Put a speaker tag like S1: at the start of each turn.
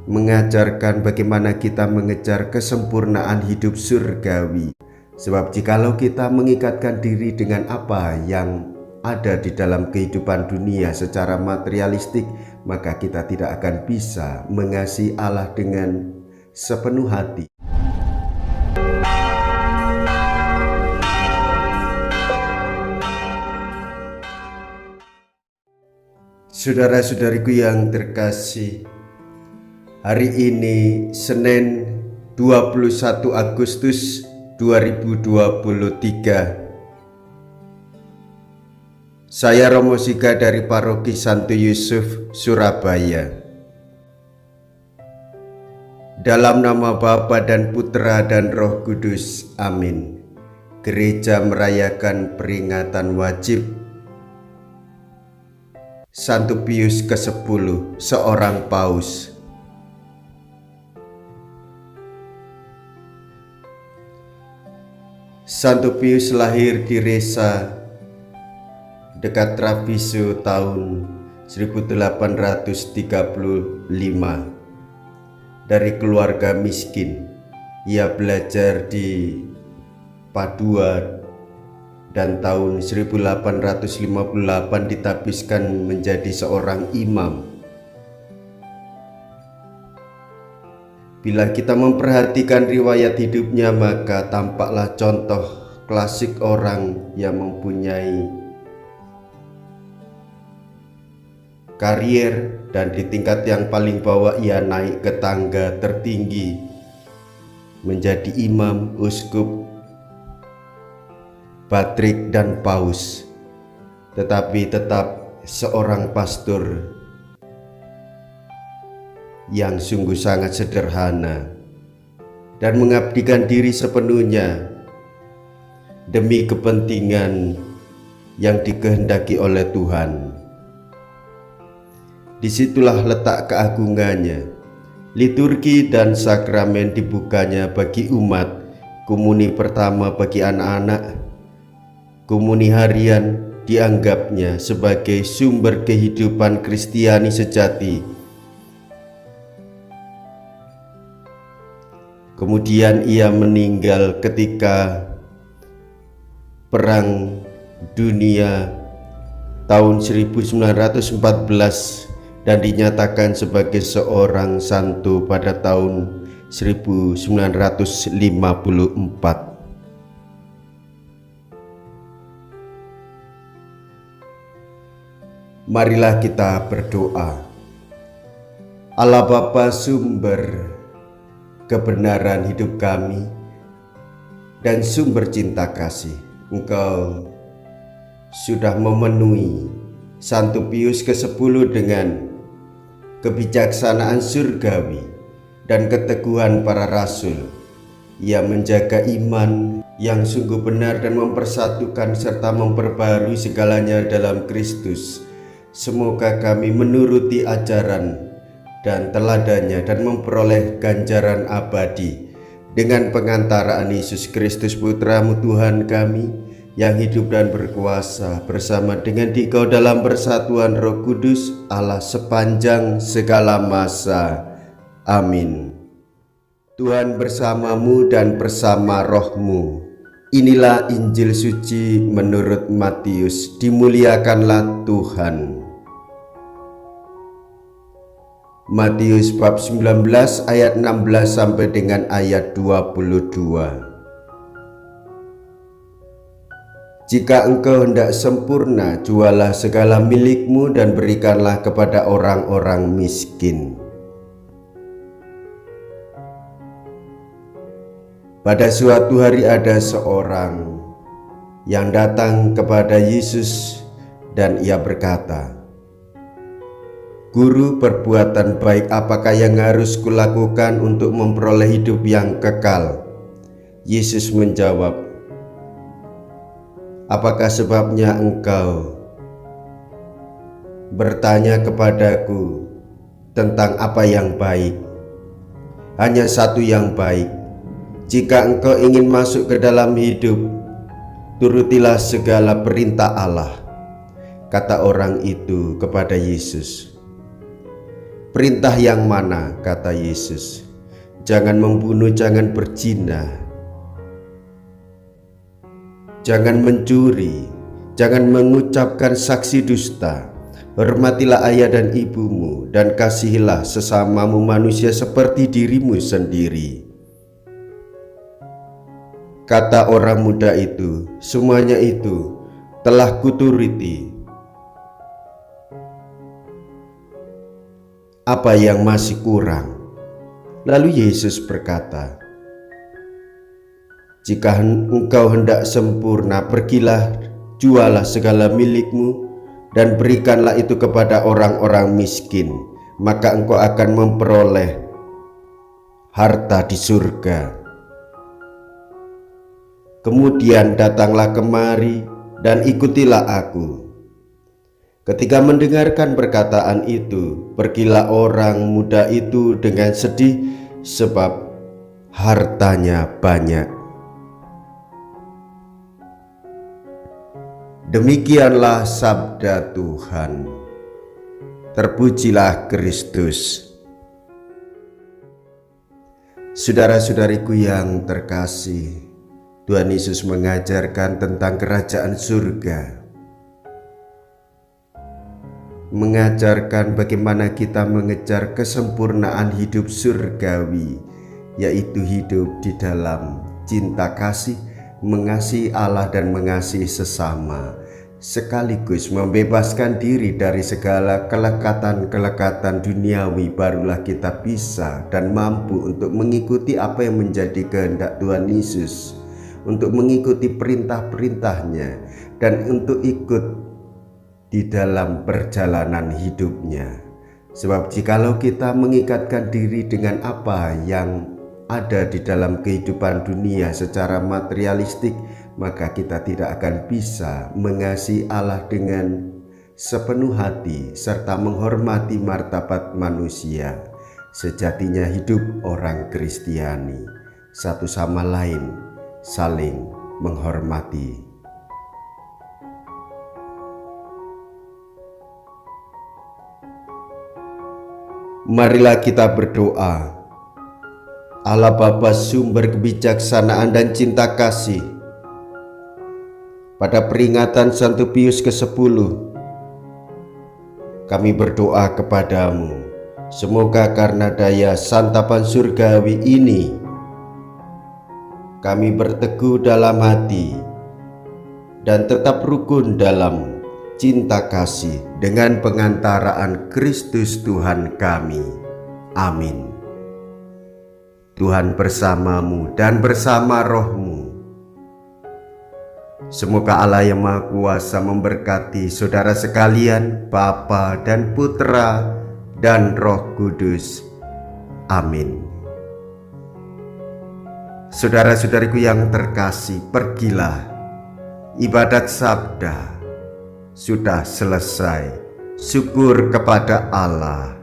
S1: mengajarkan bagaimana kita mengejar kesempurnaan hidup surgawi. Sebab jikalau kita mengikatkan diri dengan apa yang ada di dalam kehidupan dunia secara materialistik, maka kita tidak akan bisa mengasihi Allah dengan sepenuh hati. Saudara-saudariku yang terkasih, hari ini Senin 21 Agustus 2023. Saya Romo Siga dari Paroki Santo Yusuf, Surabaya. Dalam nama Bapa dan Putra dan Roh Kudus, amin. Gereja merayakan peringatan wajib Santo Pius ke-10, seorang paus. Santo Pius lahir di Resa dekat Treviso tahun 1835 dari keluarga miskin. Ia belajar di Padua dan tahun 1858 ditapiskan menjadi seorang imam. Bila kita memperhatikan riwayat hidupnya, maka tampaklah contoh klasik orang yang mempunyai karier, dan di tingkat yang paling bawah ia naik ke tangga tertinggi menjadi imam, uskup, patrik, dan paus, tetapi tetap seorang pastor yang sungguh sangat sederhana dan mengabdikan diri sepenuhnya demi kepentingan yang dikehendaki oleh Tuhan. Disitulah letak keagungannya. Liturgi dan sakramen dibukanya bagi umat, komuni pertama bagi anak-anak, komuni harian dianggapnya sebagai sumber kehidupan Kristiani sejati. Kemudian ia meninggal ketika Perang Dunia tahun 1914 dan dinyatakan sebagai seorang santo pada tahun 1954. Marilah kita berdoa. Allah Bapa, sumber kebenaran hidup kami dan sumber cinta kasih, Engkau sudah memenuhi Santo Pius ke-10 dengan kebijaksanaan surgawi dan keteguhan para rasul. Ia menjaga iman yang sungguh benar dan mempersatukan serta memperbarui segalanya dalam Kristus. Semoga kami menuruti ajaran dan teladannya dan memperoleh ganjaran abadi dengan pengantaraan Yesus Kristus, Putra-Mu Tuhan kami, yang hidup dan berkuasa bersama dengan Dikau dalam persatuan Roh Kudus, Allah sepanjang segala masa. Amin. Tuhan bersamamu dan bersama rohmu. Inilah Injil suci menurut Matius. Dimuliakanlah Tuhan. Matius bab 19 ayat 16 sampai dengan ayat 22. Jika engkau hendak sempurna, jualah segala milikmu dan berikanlah kepada orang-orang miskin. Pada suatu hari ada seorang yang datang kepada Yesus dan ia berkata, "Guru, perbuatan baik apakah yang harus kulakukan untuk memperoleh hidup yang kekal?" Yesus menjawab, "Apakah sebabnya engkau bertanya kepadaku tentang apa yang baik? Hanya satu yang baik. Jika engkau ingin masuk ke dalam hidup, turutilah segala perintah Allah," kata orang itu kepada Yesus. Perintah yang mana? Kata Yesus. Jangan membunuh, jangan berzina, jangan mencuri, jangan mengucapkan saksi dusta, hormatilah ayah dan ibumu, dan kasihilah sesamamu manusia seperti dirimu sendiri. Kata orang muda itu, semuanya itu telah kuturuti. Apa yang masih kurang? Lalu Yesus berkata, jika engkau hendak sempurna, pergilah, jualah segala milikmu, dan berikanlah itu kepada orang-orang miskin, maka engkau akan memperoleh harta di surga. Kemudian datanglah kemari dan ikutilah aku. Ketika mendengarkan perkataan itu, pergilah orang muda itu dengan sedih sebab hartanya banyak. Demikianlah sabda Tuhan. Terpujilah Kristus. Saudara-saudariku yang terkasih, Tuhan Yesus mengajarkan tentang kerajaan surga, mengajarkan bagaimana kita mengejar kesempurnaan hidup surgawi, yaitu hidup di dalam cinta kasih, mengasihi Allah dan mengasihi sesama, sekaligus membebaskan diri dari segala kelekatan-kelekatan duniawi. Barulah kita bisa dan mampu untuk mengikuti apa yang menjadi kehendak Tuhan Yesus, untuk mengikuti perintah-perintahnya, dan untuk ikut di dalam perjalanan hidupnya. Sebab jikalau kita mengikatkan diri dengan apa yang ada di dalam kehidupan dunia secara materialistik, maka kita tidak akan bisa mengasihi Allah dengan sepenuh hati serta menghormati martabat manusia. Sejatinya hidup orang Kristiani satu sama lain saling menghormati. Marilah kita berdoa. Allah Bapa, sumber kebijaksanaan dan cinta kasih, pada peringatan Santo Pius ke-10 kami berdoa kepadamu, semoga karena daya santapan surgawi ini kami berteguh dalam hati dan tetap rukun dalam cinta kasih dengan pengantaraan Kristus Tuhan kami. Amin. Tuhan bersamamu dan bersama rohmu. Semoga Allah yang Maha Kuasa memberkati saudara sekalian, Bapa dan Putra dan Roh Kudus. Amin. Saudara-saudariku yang terkasih, pergilah. Ibadat sabda sudah selesai. Syukur kepada Allah.